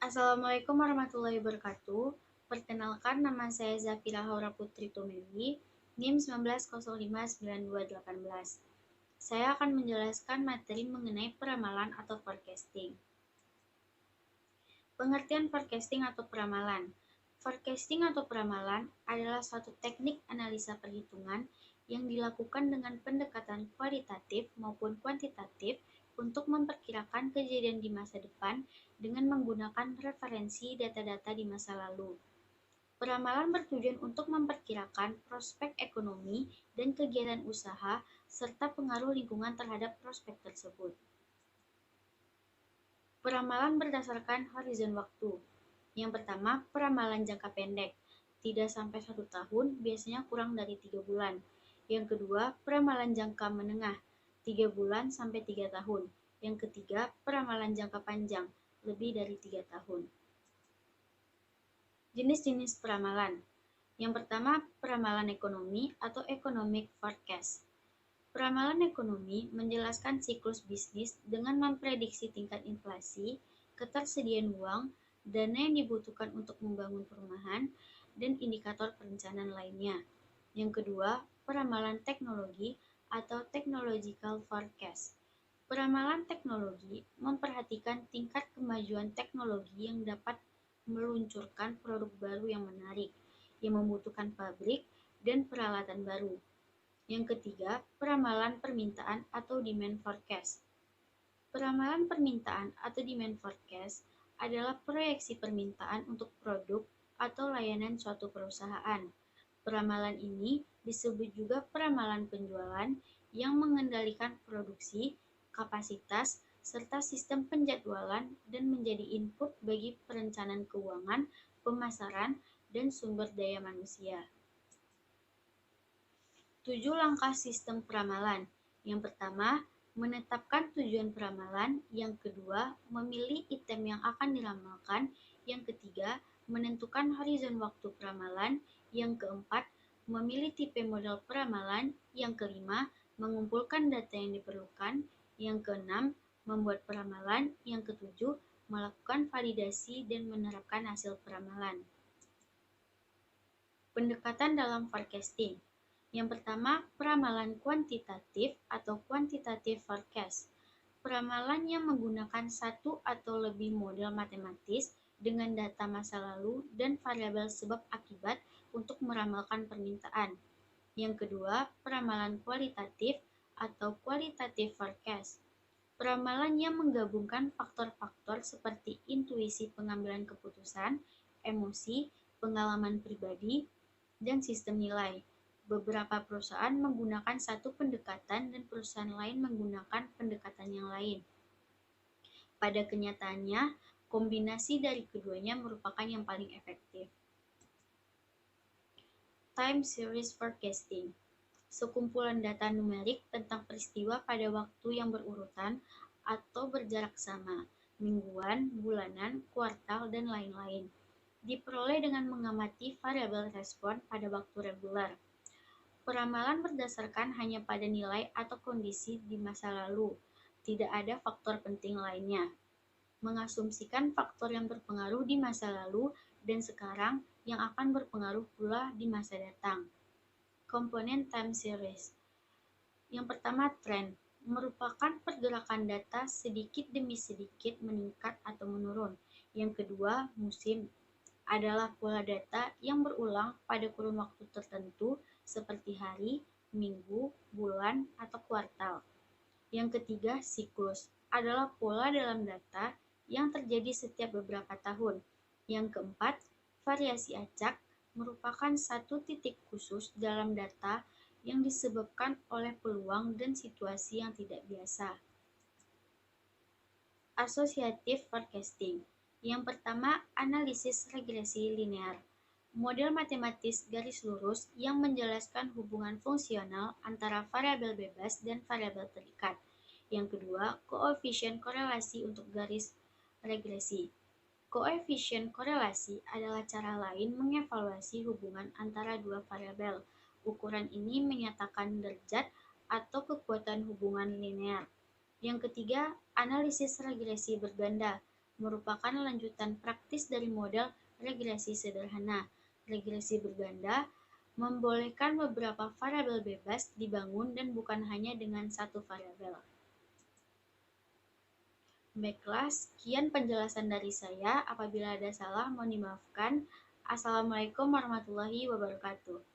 Assalamualaikum warahmatullahi wabarakatuh. Perkenalkan, nama saya Zafira Haura Putri Tumewi, NIM 19059218. Saya akan menjelaskan materi mengenai peramalan atau forecasting. Pengertian forecasting atau peramalan. Forecasting atau peramalan adalah suatu teknik analisa perhitungan yang dilakukan dengan pendekatan kualitatif maupun kuantitatif untuk memperkirakan kejadian di masa depan dengan menggunakan referensi data-data di masa lalu. Peramalan bertujuan untuk memperkirakan prospek ekonomi dan kegiatan usaha serta pengaruh lingkungan terhadap prospek tersebut. Peramalan berdasarkan horizon waktu. Yang pertama, peramalan jangka pendek. Tidak sampai 1 tahun, biasanya kurang dari 3 bulan. Yang kedua, peramalan jangka menengah. 3 bulan sampai 3 tahun. Yang ketiga, peramalan jangka panjang. Lebih dari 3 tahun. Jenis-jenis peramalan. Yang pertama, peramalan ekonomi atau economic forecast. Peramalan ekonomi menjelaskan siklus bisnis dengan memprediksi tingkat inflasi, ketersediaan uang, dana yang dibutuhkan untuk membangun perumahan, dan indikator perencanaan lainnya. Yang kedua, peramalan teknologi atau technological forecast. Peramalan teknologi memperhatikan tingkat kemajuan teknologi yang dapat meluncurkan produk baru yang menarik, yang membutuhkan pabrik dan peralatan baru. Yang ketiga, peramalan permintaan atau demand forecast. Peramalan permintaan atau demand forecast adalah proyeksi permintaan untuk produk atau layanan suatu perusahaan. Peramalan ini disebut juga peramalan penjualan yang mengendalikan produksi, kapasitas, serta sistem penjadwalan dan menjadi input bagi perencanaan keuangan, pemasaran, dan sumber daya manusia. 7 langkah sistem peramalan. Yang pertama, menetapkan tujuan peramalan. Yang kedua, memilih item yang akan diramalkan. Yang ketiga, menentukan horizon waktu peramalan. Yang keempat, memilih tipe model peramalan. Yang kelima, mengumpulkan data yang diperlukan. Yang keenam, membuat peramalan. Yang ketujuh, melakukan validasi dan menerapkan hasil peramalan. Pendekatan dalam forecasting. Yang pertama, peramalan kuantitatif atau quantitative forecast. Peramalan yang menggunakan satu atau lebih model matematis dengan data masa lalu dan variabel sebab akibat untuk meramalkan permintaan. Yang kedua, peramalan kualitatif atau qualitative forecast. Peramalan yang menggabungkan faktor-faktor seperti intuisi pengambilan keputusan, emosi, pengalaman pribadi, dan sistem nilai. Beberapa perusahaan menggunakan satu pendekatan dan perusahaan lain menggunakan pendekatan yang lain. Pada kenyataannya, kombinasi dari keduanya merupakan yang paling efektif. Time series forecasting. Sekumpulan data numerik tentang peristiwa pada waktu yang berurutan atau berjarak sama, mingguan, bulanan, kuartal, dan lain-lain. Diperoleh dengan mengamati variabel respon pada waktu reguler. Peramalan berdasarkan hanya pada nilai atau kondisi di masa lalu, tidak ada faktor penting lainnya. Mengasumsikan faktor yang berpengaruh di masa lalu dan sekarang yang akan berpengaruh pula di masa datang. Komponen time series. Yang pertama, tren, merupakan pergerakan data sedikit demi sedikit meningkat atau menurun. Yang kedua, musim, adalah pola data yang berulang pada kurun waktu tertentu seperti hari, minggu, bulan, atau kuartal. Yang ketiga, siklus, adalah pola dalam data yang terjadi setiap beberapa tahun. Yang keempat, variasi acak, merupakan satu titik khusus dalam data yang disebabkan oleh peluang dan situasi yang tidak biasa. Associative forecasting. Yang pertama, analisis regresi linear. Model matematis garis lurus yang menjelaskan hubungan fungsional antara variabel bebas dan variabel terikat. Yang kedua, koefisien korelasi untuk garis regresi. Koefisien korelasi adalah cara lain mengevaluasi hubungan antara dua variabel. Ukuran ini menyatakan derajat atau kekuatan hubungan linear. Yang ketiga, analisis regresi berganda, merupakan lanjutan praktis dari model regresi sederhana. Regresi berganda membolehkan beberapa variabel bebas dibangun dan bukan hanya dengan satu variabel. Baiklah, sekian penjelasan dari saya. Apabila ada salah, mohon dimaafkan. Assalamualaikum warahmatullahi wabarakatuh.